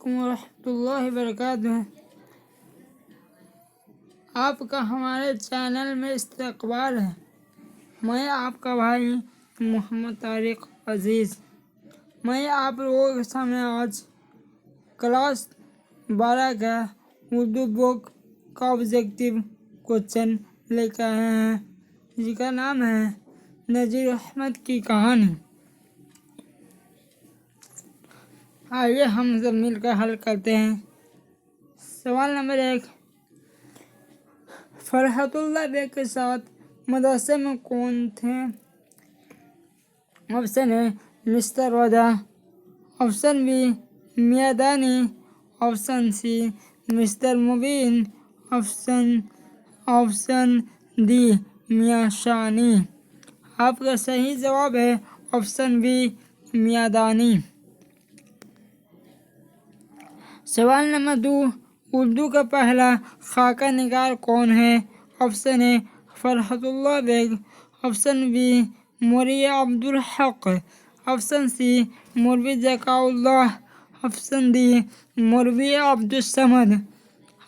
علیکم ورحمۃ اللہ وبرکاتہ۔ آپ کا ہمارے چینل میں استقبال ہے۔ میں آپ کا بھائی محمد طارق عزیز۔ میں آپ لوگوں کے سامنے آج کلاس 12 کا اردو بک کا آبجیکٹیو کوشچن لے کے آئے ہیں، جس کا نام ہے نذیر احمد کی کہانی۔ آئیے ہم سب مل کر حل کرتے ہیں۔ سوال نمبر 1، فرحت اللہ بیگ کے ساتھ مدرسے میں کون تھے؟ آپشن اے مسٹر وجہ، آپشن بی میاں دانی، آپشن سی مسٹر مبین، آپشن ڈی میاں شانی۔ آپ کا صحیح جواب ہے آپشن بی میاں دانی۔ سوال نمبر 2، اردو کا پہلا خاکہ نگار کون ہے؟ Option a Farhat Allah Baig, option be مولوی عبدالحق، آپشن سی مولوی ذکاء اللہ، آپشن ڈی مولوی عبدالصمد۔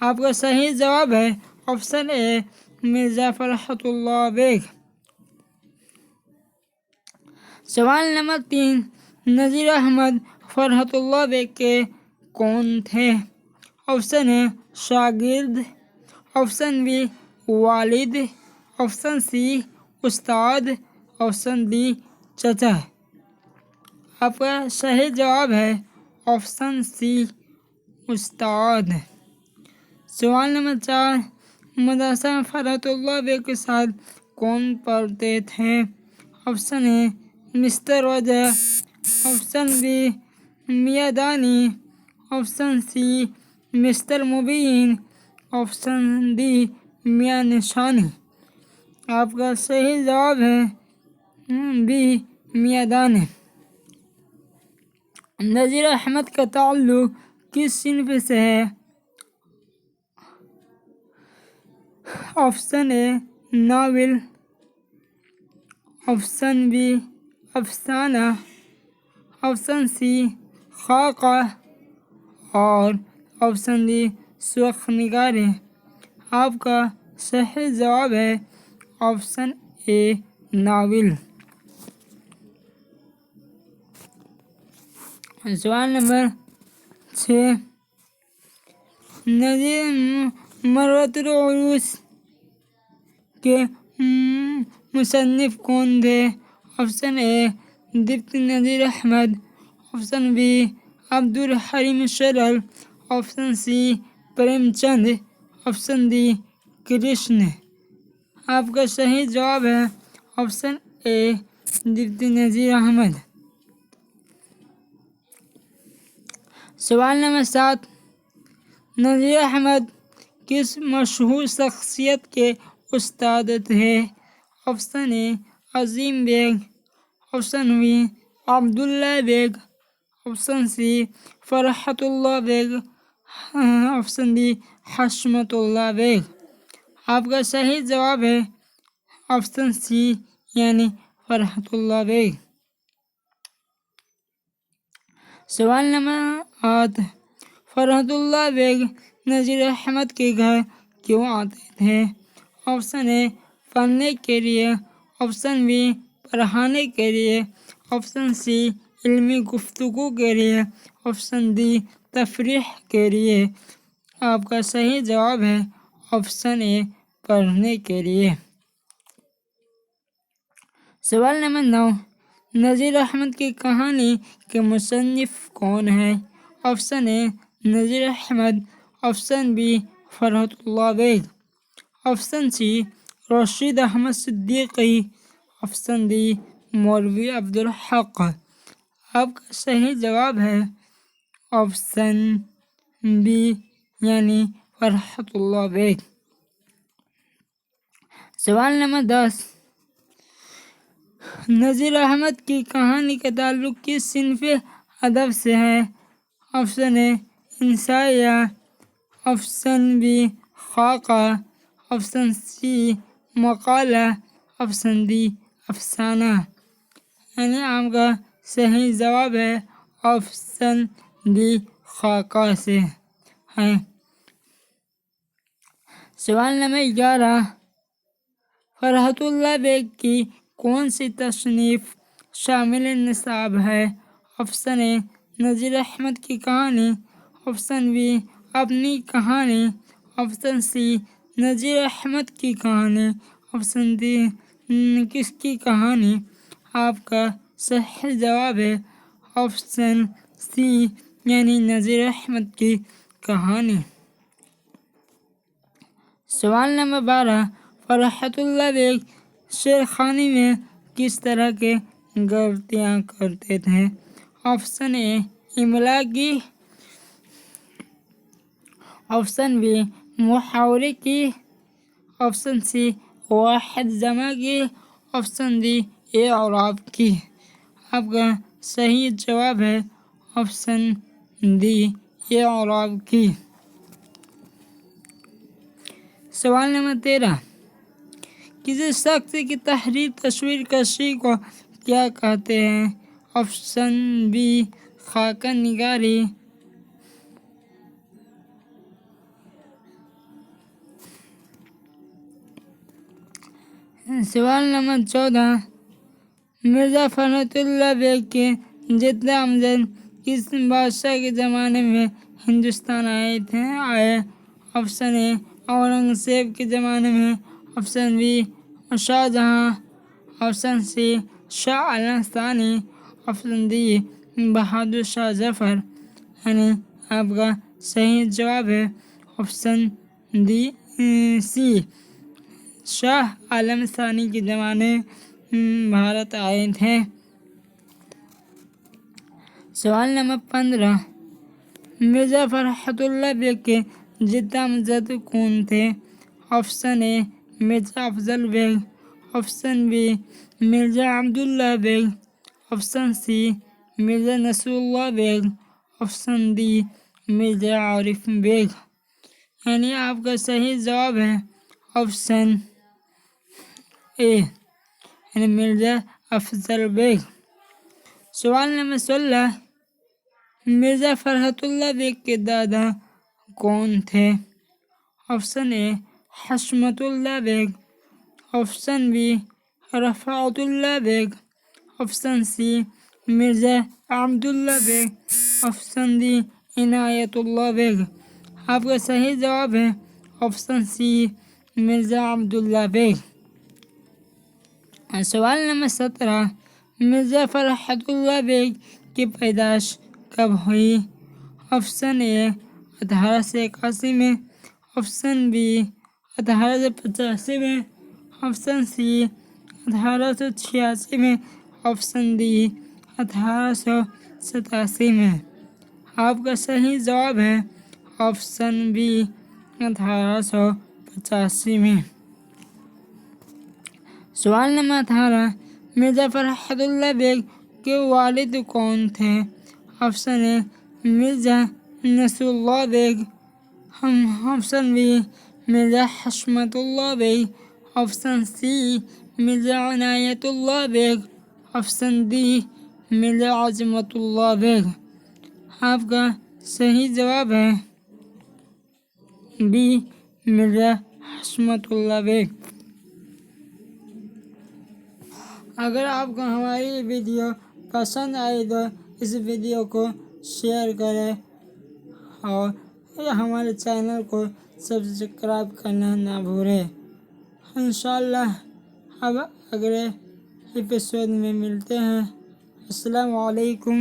آپ کا صحیح جواب ہے option A Mirza Farhat Allah bag. سوال نمبر 3، نذیر احمد فرحت اللہ بیگ کے کون تھے؟ آپشن اے شاگرد، آپشن بی والد، آپشن سی استاد، آپشن ڈی چچا۔ آپ کا صحیح جواب ہے آپشن سی استاد۔ سوال نمبر 4، مدرسہ میں فرحت اللہ بیگ کے ساتھ کون پڑھتے تھے؟ آپشن اے مسٹر وجہ، آپشن بی میاں دانی، آپشن سی مسٹر مبین، آپشن ڈی میاں نشانی۔ آپ کا صحیح جواب ہے بی میاں دانی۔ نذیر احمد کا تعلق کس صنف سے ہے؟ Option A novel, option B افسانہ، آپشن سی خاکہ اور آپشن ڈی شوخ نگاری۔ آپ کا صحیح جواب ہے آپشن اے ناول۔ سوال نمبر 6، نظیر مروت العروس کے مصنف کون تھے؟ Option A deputy Nazir Ahmad, option B Abdul Halim Sharar, option C Prem Chand, option D Krishan. آپ کا صحیح جواب ہے option A deputy Nazir Ahmad. سوال نمبر 7، نذیر احمد کس مشہور شخصیت کے استاد تھے؟ Option a Azeem bag, option be Abdullah bag, option C Farhat Allah Baig, option D حشمت اللہ بیگ۔ آپ کا صحیح جواب ہے آپشن سی یعنی فرحت اللہ بیگ۔ سوال نمبر 8، فرحت اللہ بیگ نذیر احمد کے گھر کیوں آتے تھے؟ آپشن اے پڑھنے کے لیے، آپشن بی پڑھانے کے لیے، آپشن سی علمی گفتگو کے لیے، آپشن ڈی تفریح کے لیے۔ آپ کا صحیح جواب ہے آپشن اے پڑھنے کے لیے۔ سوال نمبر 9، نذیر احمد کی کہانی کے مصنف کون ہیں؟ Option A Nazir Ahmad, option B Farhat Allah Baig, option C Rashid Ahmad Siddiqui, option D Maulvi Abdul Haq. آپ کا صحیح جواب ہے آپشن بی یعنی فرحت اللہ بیگ۔ سوال نمبر 10، نذیر احمد کی کہانی کا تعلق کس صنف ادب سے ہے؟ آپشن اے انشائیہ، آپشن بی خاکہ، آپشن سی مقالہ، آپشن ڈی افسانہ۔ یعنی آپ کا صحیح جواب ہے آپشن ڈی خاکہ سے ہے۔ سوال نمبر 11، فرحت اللہ بیگ کی کون سی تصنیف شامل نصاب ہے؟ آپشن اے نذیر احمد کی کہانی، آپشن بی اپنی کہانی، آپشن سی نذیر احمد کی کہانی، آپشن ڈی کس کی کہانی۔ آپ کا صحیح جواب ہے آپشن سی یعنی نذیر احمد کی کہانی۔ سوال نمبر 12، فرحت اللہ بیگ شیرخوانی میں کس طرح کے غلطیاں کرتے تھے؟ آپشن اے املا کی، آپشن بی محاورے کی، آپشن سی واحد جمع کی، آپشن ڈی اعراب کی۔ آپ کا صحیح جواب ہے آپشن ڈی اعراب کی۔ سوال نمبر 13، کسی شخص کی تحریر تصویر کشی کو کیا کہتے ہیں؟ آپشن بی خاکہ نگاری، سوال نمبر 14، مرزا فرحت اللہ بیگ کے جد امجد کس بادشاہ کے زمانے میں ہندوستان آئے؟ آپشن اے اورنگزیب کے زمانے میں، آپشن بی شاہ جہاں، آپشن سی شاہ عالم ثانی، آپشن ڈی بہادر شاہ ظفر۔ یعنی آپ کا صحیح جواب ہے option D C Shah Alam ثانی کے زمانے بھارت آئے تھے۔ سوال نمبر 15، مرزا فرحت اللہ بیگ کے جد امجد کون تھے؟ Option A Mirza Afzal bag, option B Mirza Abdullah bag, option C Mirza Nasrullah Baig, option D Mirza Arif bag. یعنی آپ کا صحیح جواب ہے آپشن اے یعنی مرزا افضل بیگ۔ سوال نمبر 16، مرزا فرحت اللہ بیگ کے دادا کون تھے؟ Option a Hashmat Allah Baig, option be Rifat Allah Baig, option C Mirza Abdullah bag, option D عنایت اللہ بیگ۔ آپ کا صحیح جواب ہے آپشن سی مرزا عبداللہ بیگ۔ سوال نمبر 17، مرزا فرحت اللہ بیگ کی پیدائش کب ہوئی؟ آپشن اے 1881 میں، آپشن بی 1885 میں، آپشن سی 1886 میں، آپشن ڈی 1887 میں۔ آپ کا صحیح جواب ہے آپشن بی 1885 میں۔ سوال نمبر 18، مرزا فرحت اللہ بیگ کے والد کون تھے؟ Option A Mirza Nasrullah Baig, option B Mirza Hashmatullah Baig, option C Mirza Inayatullah Baig, option D Mirza Azmatullah Baig. آپ کا صحیح جواب ہے بی مرزا حشمت اللہ بیگ۔ اگر آپ کو ہماری ویڈیو پسند آئی تو اس ویڈیو کو شیئر کریں اور ہمارے چینل کو سبسکرائب کرنا نہ بھولیں۔ انشاءاللہ اب اگلے ایپیسوڈ میں ملتے ہیں۔ السلام علیکم۔